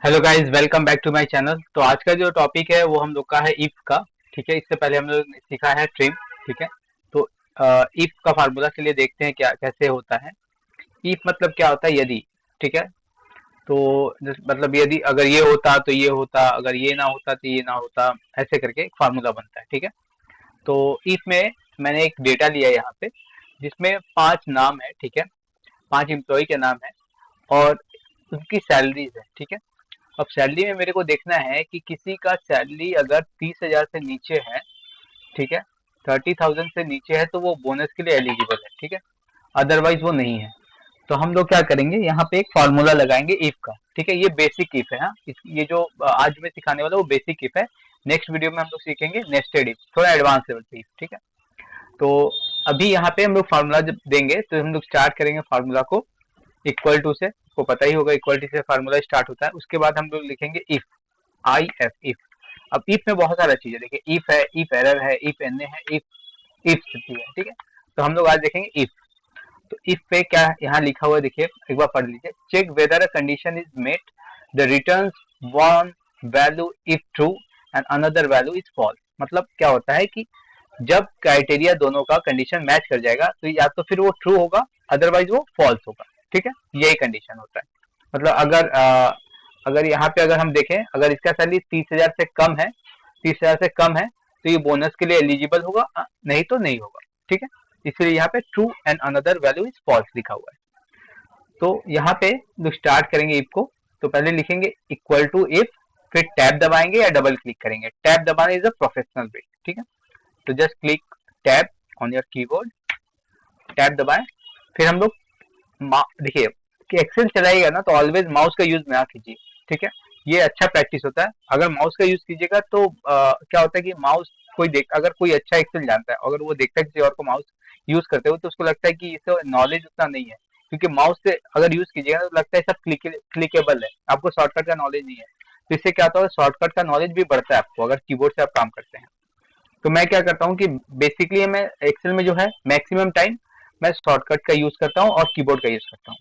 Hello guys, welcome back to my channel. तो आज का जो टॉपिक है वो हम लोग का है इफ का। ठीक है, इससे पहले हम लोग ने सीखा है ट्रिम। ठीक है, तो इफ का फार्मूला के लिए देखते हैं क्या कैसे होता है। इफ मतलब क्या होता है, यदि। ठीक है, तो मतलब यदि अगर ये होता तो ये होता, अगर ये ना होता तो ये ना होता, ऐसे करके एक फार्मूला बनता है। ठीक है, तो इफ में मैंने एक डेटा लिया है यहाँ पे, जिसमें 5 नाम है। ठीक है, 5 एम्प्लॉय के नाम है और उनकी सैलरीज है। ठीक है, अब सैलरी में मेरे को देखना है कि किसी का सैलरी अगर 30,000 से नीचे है। ठीक है, 30,000 से नीचे है तो वो बोनस के लिए एलिजिबल है। ठीक है, अदरवाइज वो नहीं है। तो हम लोग क्या करेंगे, यहाँ पे एक फार्मूला लगाएंगे इफ का। ठीक है, ये बेसिक इफ है। हाँ, ये जो आज मैं सिखाने वाला वो बेसिक इफ है। नेक्स्ट वीडियो में हम लोग सीखेंगे नेस्टेड इफ, थोड़ा एडवांस लेवल पे इफ। ठीक है, तो अभी यहाँ पे हम लोग फार्मूला जब देंगे तो हम लोग स्टार्ट करेंगे फार्मूला को इक्वल टू से। को पता ही होगा इक्वल टू से फार्मूला स्टार्ट होता है। उसके बाद हम लोग लिखेंगे इफ, आई एफ, इफ। अब इफ में बहुत सारा चीज है, देखिए इफ है, इफ एरर है, इफ एन है, इफ स्थिति है। ठीक है, तो हम लोग आज देखेंगे इफ। तो इफ पे क्या यहाँ लिखा हुआ है, देखिए एक बार पढ़ लीजिए। Check whether a condition is met, the return one value if true and another value is false. मतलब क्या होता है कि जब क्राइटेरिया दोनों का कंडीशन मैच कर जाएगा तो या तो फिर वो ट्रू होगा, अदरवाइज वो फॉल्स होगा। ठीक है, यही कंडीशन होता है। मतलब अगर यहाँ पे अगर हम देखें, अगर इसका सैलरी 30,000 से कम है, 30,000 से कम है तो ये बोनस के लिए एलिजिबल होगा, नहीं तो नहीं होगा। ठीक है, इसलिए यहाँ पे true and another value is false लिखा हुआ है। तो यहाँ पे लोग स्टार्ट करेंगे इफ को। तो पहले लिखेंगे इक्वल टू इफ, फिर टैब दबाएंगे या डबल क्लिक करेंगे। टैब दबाना इज अ प्रोफेशनल वे। ठीक है, तो just click tab on your keyboard, tab दबाएं। फिर हम लोग देखिए कि एक्सेल चलाइएगा ना तो ऑलवेज माउस का यूज ना कीजिए। ठीक है, ये अच्छा प्रैक्टिस होता है। अगर माउस का यूज कीजिएगा तो क्या होता है कि माउस कोई देख, अगर कोई अच्छा एक्सेल जानता है, अगर वो देखता है किसी और को माउस यूज करते हुए, तो उसको लगता है कि इसे नॉलेज उतना नहीं है। क्योंकि माउस से अगर यूज कीजिएगा तो लगता है सब क्लिकेबल है, आपको शॉर्टकट का नॉलेज नहीं है। तो इससे क्या होता है, शॉर्टकट का नॉलेज भी बढ़ता है आपको अगर कीबोर्ड से आप काम करते हैं। तो मैं क्या करता हूँ कि बेसिकली मैं एक्सेल में जो है मैक्सिमम टाइम मैं शॉर्टकट का यूज करता हूँ और कीबोर्ड का यूज करता हूँ।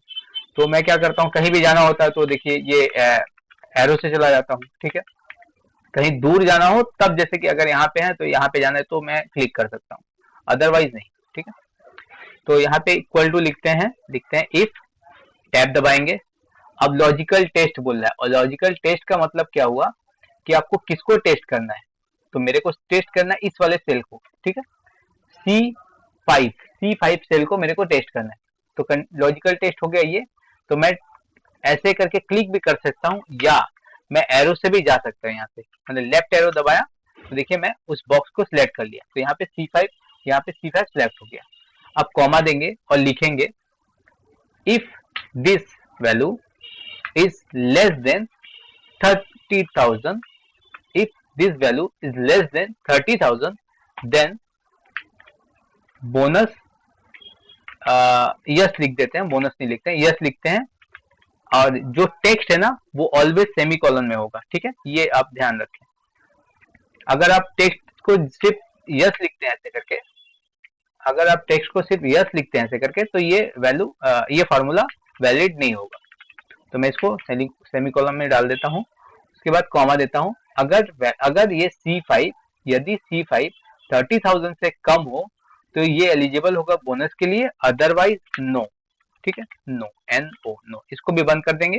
तो मैं क्या करता हूँ, कहीं भी जाना होता है तो देखिए ये एरो से चला जाता हूँ। ठीक है, कहीं दूर जाना हो तब, जैसे कि अगर यहाँ पे है तो यहाँ पे जाना है तो मैं क्लिक कर सकता हूँ, अदरवाइज नहीं। ठीक है, तो यहाँ पे इक्वल टू लिखते हैं इफ, टैब दबाएंगे। अब लॉजिकल टेस्ट बोल रहा है, और लॉजिकल टेस्ट का मतलब क्या हुआ कि आपको किसको टेस्ट करना है। तो मेरे को टेस्ट करना है इस वाले सेल को। ठीक है, सी फाइव सेल को मेरे को टेस्ट करना है। तो लॉजिकल टेस्ट हो गया ये। तो मैं ऐसे करके क्लिक भी कर सकता हूँ, या मैं एरो से भी जा सकता हूँ। यहाँ से मैंने लेफ्ट एरो दबाया तो देखिए मैं उस बॉक्स को सिलेक्ट कर लिया, तो यहाँ पे सी फाइव सिलेक्ट हो गया। अब कॉमा देंगे और लिखेंगे if this value is less than 30,000, if this value is less than 30,000 then bonus, yes लिख देते हैं, बोनस नहीं लिखते हैं, यस लिखते हैं। और जो टेक्स्ट है ना वो ऑलवेज सेमी कॉलन में होगा। ठीक है, ये आप ध्यान रखें। अगर आप टेक्स्ट को सिर्फ यस लिखते हैं ऐसे करके, अगर आप टेक्स्ट को सिर्फ यस लिखते हैं ऐसे करके, तो ये वैल्यू, ये फॉर्मूला वैलिड नहीं होगा। तो मैं इसको सेमी कॉलम में डाल देता हूँ, उसके बाद कॉमा देता हूँ। अगर ये सी फाइव, यदि सी फाइव 30,000 से कम हो तो ये एलिजिबल होगा बोनस के लिए, अदरवाइज नो। ठीक है, नो, एन ओ, नो, इसको भी बंद कर देंगे।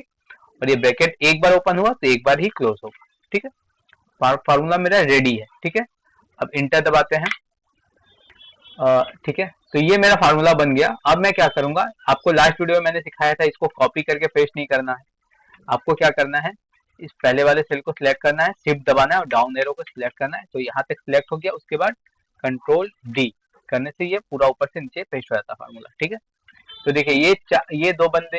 और ये ब्रैकेट एक बार ओपन हुआ तो एक बार ही क्लोज होगा। ठीक है, फार्मूला मेरा रेडी है। ठीक है, अब इंटर दबाते हैं। ठीक है, तो ये मेरा फार्मूला बन गया। अब मैं क्या करूंगा, आपको लास्ट वीडियो में मैंने सिखाया था, इसको कॉपी करके पेस्ट नहीं करना है। आपको क्या करना है, इस पहले वाले सेल को सिलेक्ट करना है, शिफ्ट दबाना है और डाउन एरो को सिलेक्ट करना है। तो यहाँ तक सिलेक्ट हो गया, उसके बाद कंट्रोल डी करने से ये पूरा ऊपर से नीचे पेस्ट हो जाता है फार्मूला। ठीक है, तो देखिए ये दो बंदे,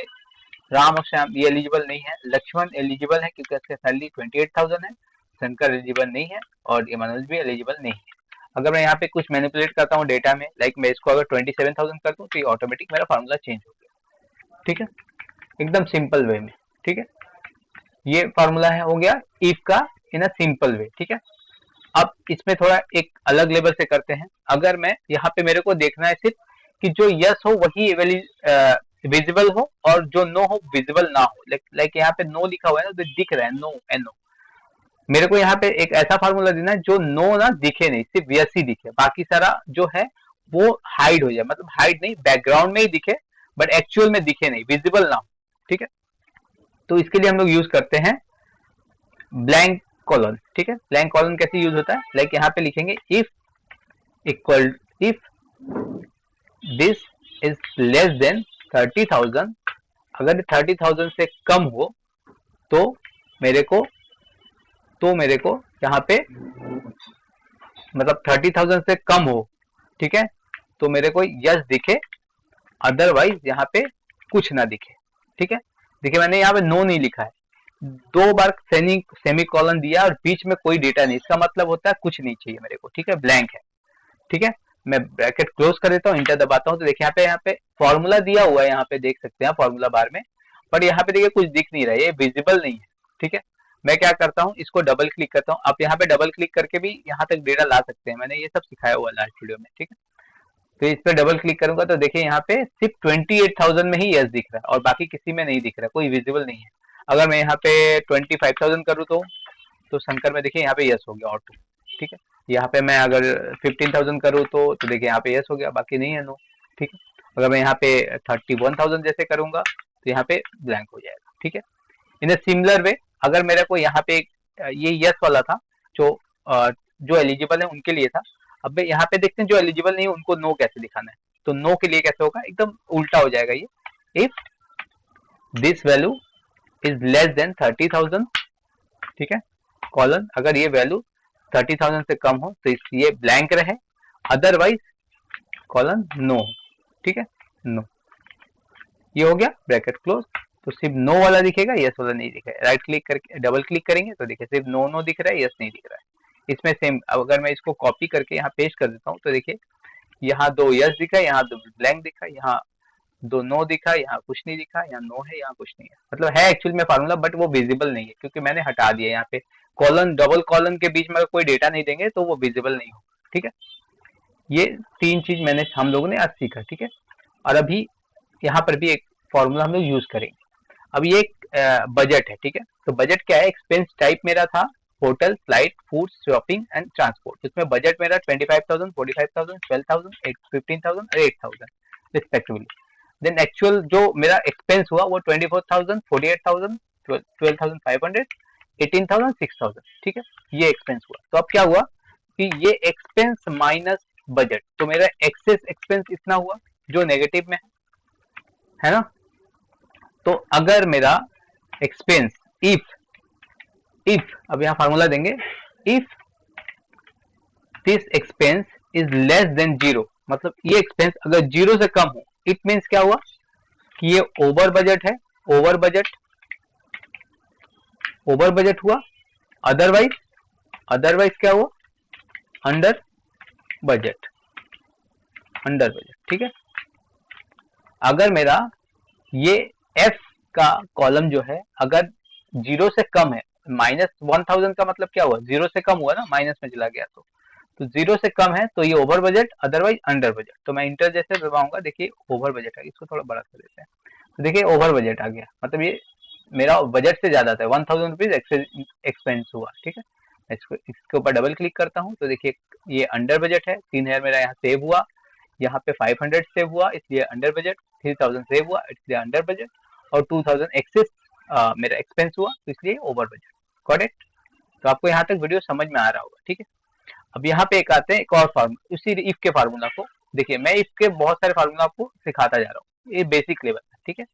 राम और श्याम, ये एलिजिबल नहीं है। लक्ष्मण एलिजिबल है क्योंकि इसका सैलरी 28,000 है। शंकर एलिजिबल नहीं है और ये मनोज भी एलिजिबल नहीं है। अगर मैं यहाँ पे कुछ मैनिपुलेट करता हूँ डेटा में, लाइक मैं इसको अगर 27,000 कर दूँ तो ये ऑटोमेटिक मेरा फार्मूला चेंज हो गया। ठीक है, एकदम सिंपल वे में। ठीक है, ये फार्मूला है, हो गया इफ का इन अ सिंपल वे। ठीक है, अब इसमें थोड़ा एक अलग लेवल से करते हैं। अगर मैं यहाँ पे मेरे को देखना है सिर्फ कि जो यस हो वही विजिबल हो और जो नो हो विजिबल ना हो। लाइक यहाँ पे नो लिखा हुआ है ना, तो दिख रहा है नो, एनो। मेरे को यहाँ पे एक ऐसा फार्मूला देना है जो नो ना दिखे नहीं, सिर्फ यस ही दिखे, बाकी सारा जो है वो हाइड हो जाए, मतलब हाइड नहीं, बैकग्राउंड में ही दिखे बट एक्चुअल में दिखे नहीं, विजिबल ना हो। ठीक है, तो इसके लिए हम लोग यूज करते हैं ब्लैंक कॉलन। ठीक है, ब्लैंक कॉलन कैसे यूज होता है, लाइक यहाँ पे लिखेंगे if equal, if this is less than 30,000, अगर 30,000 से कम हो तो मेरे को यहाँ पे, मतलब 30,000 से कम हो, ठीक है, तो मेरे को यस दिखे, अदरवाइज यहाँ पे कुछ ना दिखे। ठीक है, देखिए मैंने यहाँ पे नो नहीं लिखा है, 2 बार सेमी कॉलन दिया और बीच में कोई डेटा नहीं, इसका मतलब होता है कुछ नहीं चाहिए मेरे को। ठीक है, ब्लैंक है। ठीक है, मैं ब्रैकेट क्लोज कर देता हूँ, इंटर दबाता हूँ, तो देखिए यहाँ पे फॉर्मूला दिया हुआ है, यहाँ पे देख सकते हैं फॉर्मूला बार में, पर यहाँ पे देखिए कुछ दिख नहीं रहा है, ये विजिबल नहीं है। ठीक है, मैं क्या करता हूँ, इसको डबल क्लिक करता हूँ। आप यहाँ पे डबल क्लिक करके भी यहाँ तक डेटा ला सकते हैं, मैंने ये सब सिखाया हुआ लास्ट वीडियो में। ठीक है, तो इस पे डबल क्लिक करूंगा तो देखिए यहाँ पे सिर्फ 28,000 में ही यस दिख रहा है और बाकी किसी में नहीं दिख रहा है, कोई विजिबल नहीं है। अगर मैं यहाँ पे 25,000 करूँ तो शंकर में देखिए यहाँ पे यस हो गया ऑटो। ठीक है, यहाँ पे मैं अगर 15,000 करूँ तो देखिए यहाँ पे यस हो गया, बाकी नहीं है नो। ठीक है, अगर मैं यहाँ पे 31,000 जैसे करूंगा तो यहाँ पे ब्लैंक हो जाएगा। ठीक है, इन सिमिलर वे अगर मेरे को यहाँ पे ये यस वाला था, जो एलिजिबल है उनके लिए था, अब यहाँ पे देखते हैं जो एलिजिबल नहीं है उनको नो कैसे दिखाना है। तो नो के लिए कैसे होगा, एकदम उल्टा हो जाएगा ये, if this value is less than 30,000, ठीक है, कॉलन, अगर ये वैल्यू 30,000 से कम हो तो ये ब्लैंक रहे, अदरवाइज कॉलन नो। ठीक है, नो, ये हो गया, ब्रैकेट क्लोज। तो सिर्फ नो वाला दिखेगा, यस वाला नहीं दिखेगा। राइट क्लिक करके डबल क्लिक करेंगे तो देखिए सिर्फ नो नो दिख रहा है, यस नहीं दिख रहा है। इसमें सेम, अगर मैं इसको कॉपी करके यहाँ पेस्ट कर देता हूँ तो देखिए यहाँ 2 यस दिखा, यहाँ 2 ब्लैंक दिखा, यहाँ 2 नो दिखा, यहाँ कुछ नहीं दिखा, यहाँ नो है, यहाँ कुछ नहीं है। मतलब है एक्चुअल में फार्मूला, बट वो विजिबल नहीं है क्योंकि मैंने हटा दिया। यहाँ पे कॉलन, डबल कॉलन के बीच में अगर कोई डेटा नहीं देंगे तो वो विजिबल नहीं होगा। ठीक है, ये 3 चीज मैंने, हम लोगों ने आज सीखा। ठीक है, और अभी यहाँ पर भी एक फॉर्मूला हम लोग यूज करेंगे। अब ये एक बजट है। ठीक है, तो बजट क्या है, एक्सपेंस टाइप मेरा था hotel, flight, food, shopping and transport. इसमें बजट मेरा 25,000, 45,000, 12,000, 15,000 और 8,000 रिस्पेक्टिवली। देन एक्चुअल जो मेरा एक्सपेंस हुआ वो 24,000, 48,000, 12,500, 18,000, 6,000। ठीक है, ये एक्सपेंस हुआ। तो अब क्या हुआ कि ये एक्सपेंस माइनस बजट, तो मेरा एक्सेस एक्सपेंस इतना हुआ जो नेगेटिव में है ना। तो अगर मेरा एक्सपेंस इफ अब यहाँ फार्मूला देंगे, if this expense is less than 0, मतलब ये एक्सपेंस अगर 0 से कम हो, इट मीन्स क्या हुआ कि ये ओवर बजट है, ओवर बजट हुआ। अदरवाइज क्या हुआ, अंडर बजट। ठीक है, अगर मेरा ये एफ का कॉलम जो है अगर 0 से कम है, -1,000 का मतलब क्या हुआ, 0 से कम हुआ ना, माइनस में चला गया, तो 0 से कम है तो ये over budget, otherwise under budget. तो मैं इंटर जैसे दबाऊंगा, देखिए ओवर बजट आ गया, इसको थोड़ा बड़ा कर देते हैं, तो देखिए ओवर बजट आ गया, मतलब ये मेरा बजट से ज्यादा था, 1,000 रुपीज एक्सपेंस हुआ। ठीक है, इसके ऊपर डबल क्लिक करता हूँ तो देखिए ये अंडर बजट है, 3,000 मेरा यहाँ सेव हुआ, यहाँ पे 500 सेव हुआ इसलिए अंडर बजट, 3,000 सेव हुआ इसलिए अंडर बजट, और 2,000 एक्सेस मेरा एक्सपेंस हुआ तो इसलिए ओवर बजट। Got it? तो आपको यहाँ तक वीडियो समझ में आ रहा होगा। ठीक है, अब यहाँ पे एक आते हैं एक और फार्मूला, उसी इफ के फार्मूला को देखिए, मैं इफ के बहुत सारे फार्मूला आपको सिखाता जा रहा हूँ, ये बेसिक लेवल है। ठीक है,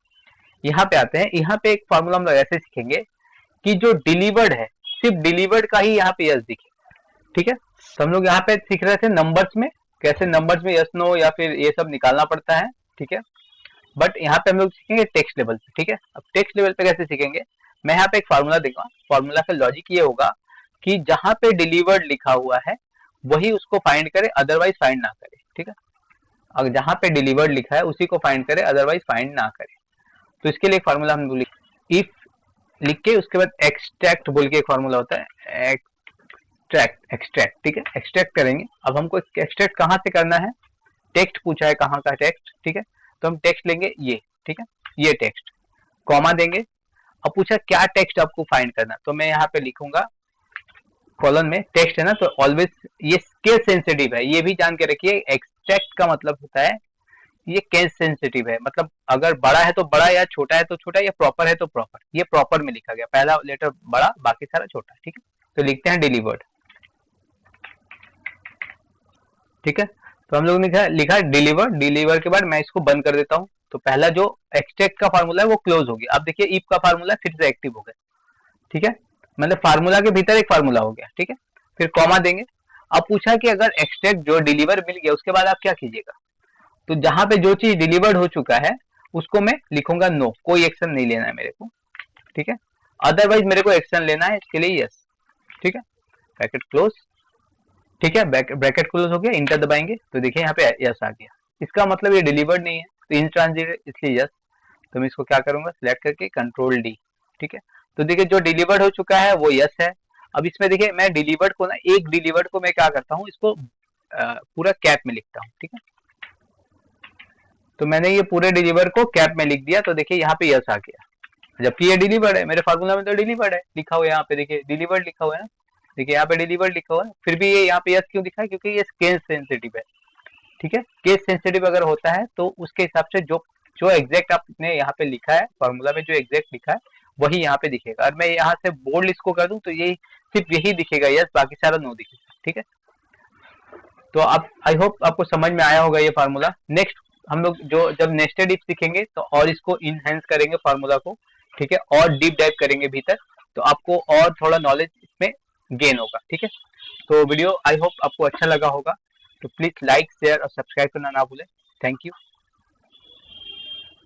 यहाँ पे आते हैं, यहाँ पे एक फार्मूला हम लोग ऐसे सीखेंगे कि जो डिलीवर्ड है, सिर्फ डिलीवर्ड का ही यहाँ पे यस दिखे। ठीक है, तो हम लोग यहाँ पे सीख रहे थे नंबर्स में, कैसे नंबर्स में यस नो या फिर ये सब निकालना पड़ता है। ठीक है, बट यहाँ पे हम लोग सीखेंगे टेक्स्ट लेवल पे। ठीक है, अब टेक्स्ट लेवल पे कैसे सीखेंगे, मैं यहाँ पे एक फार्मूला दूंगा, फार्मूला का लॉजिक ये होगा कि जहां पे डिलीवर्ड लिखा हुआ है वही उसको फाइंड करे, अदरवाइज फाइंड ना करे। ठीक है, अगर जहां पे डिलीवर्ड लिखा है उसी को फाइंड करे, अदरवाइज फाइंड ना करे। तो इसके लिए एक फार्मूला हम लोग इफ लिख के उसके बाद एक्सट्रैक्ट बोल के एक फार्मूला होता है, एक्सट्रैक्ट। ठीक है, एक्सट्रैक्ट करेंगे। अब हमको एक्सट्रैक्ट कहाँ से करना है, टेक्स्ट पूछा है, कहाँ का टेक्स्ट। ठीक है, तो हम टेक्स्ट लेंगे ये, ठीक है, ये टेक्स्ट, कॉमा देंगे। अब पूछा क्या टेक्स्ट आपको फाइंड करना, तो मैं यहाँ पे लिखूंगा कॉलन में टेक्स्ट है ना, तो ऑलवेज ये केस सेंसिटिव है, ये भी जान के रखिए। एक्सट्रैक्ट का मतलब होता है ये केस सेंसिटिव है, मतलब अगर बड़ा है तो बड़ा, या छोटा है तो छोटा, या प्रॉपर है तो प्रॉपर। ये प्रॉपर में लिखा गया, पहला लेटर बड़ा बाकी सारा छोटा, ठीक है। तो लिखते हैं डिलीवर्ड, ठीक है। तो हम लोग ने लिखा डिलीवर, डिलीवर के बाद मैं इसको बंद कर देता हूँ। तो पहला जो एक्सट्रैक्ट का फार्मूला है वो क्लोज हो गया। अब देखिए इफ का फार्मूला फिर से एक्टिव हो गया, ठीक है, मतलब फार्मूला के भीतर एक फार्मूला हो गया, ठीक है। फिर कॉमा देंगे। अब पूछा कि अगर एक्सट्रैक्ट जो डिलीवर मिल गया उसके बाद आप क्या कीजिएगा, तो जहां पे जो चीज डिलीवर्ड हो चुका है उसको मैं लिखूंगा नो, कोई एक्शन नहीं लेना है मेरे को, ठीक है। अदरवाइज मेरे को एक्शन लेना है, इसके लिए यस, ठीक है, ब्रैकेट क्लोज, ठीक है, ब्रैकेट क्लोज हो गया, इंटर दबाएंगे तो देखिए यहाँ पे यस आ गया। इसका मतलब ये डिलीवर्ड नहीं है, तो इन ट्रांजिट इसलिए यस। तो मैं इसको क्या करूंगा, सिलेक्ट करके कंट्रोल डी, ठीक है। तो देखिए जो डिलीवर्ड हो चुका है वो यस है। अब इसमें देखिए मैं डिलीवर्ड को ना, एक डिलीवर्ड को मैं क्या करता हूँ, इसको पूरा कैप में लिखता हूँ, ठीक है। तो मैंने ये पूरे डिलीवर को कैप में लिख दिया, तो देखिए यहाँ पे यस आ गया, जबकि ये डिलीवर्ड है, मेरे फार्मूला में तो डिलीवर्ड है लिखा हुआ है, यहाँ पे देखिए डिलीवर्ड लिखा हुआ है ना, देखिए यहाँ पे डिलीवर्ड लिखा हुआ है, फिर भी ये यहाँ पे यस क्यों दिखा है, क्योंकि ये केस सेंसिटिव है, ठीक है। केस सेंसिटिव अगर होता है तो उसके हिसाब से जो जो एग्जैक्ट आपने यहाँ पे लिखा है फार्मूला में, जो एग्जैक्ट लिखा है वही यहाँ पे दिखेगा। और मैं यहाँ से बोल्ड इसको कर दूं तो ये सिर्फ यही दिखेगा यस, बाकी सारा नो दिखेगा, ठीक है। तो आप, आई होप आपको समझ में आया होगा ये फार्मूला। नेक्स्ट हम लोग जो जब नेस्टेड इफ सीखेंगे तो और इसको इनहेंस करेंगे फार्मूला को, ठीक है, और डीप डाइव करेंगे भीतर, तो आपको और थोड़ा नॉलेज इसमें गेन होगा, ठीक है। तो वीडियो आई होप आपको अच्छा लगा होगा, तो प्लीज लाइक शेयर और सब्सक्राइब करना ना भूलें। Thank you.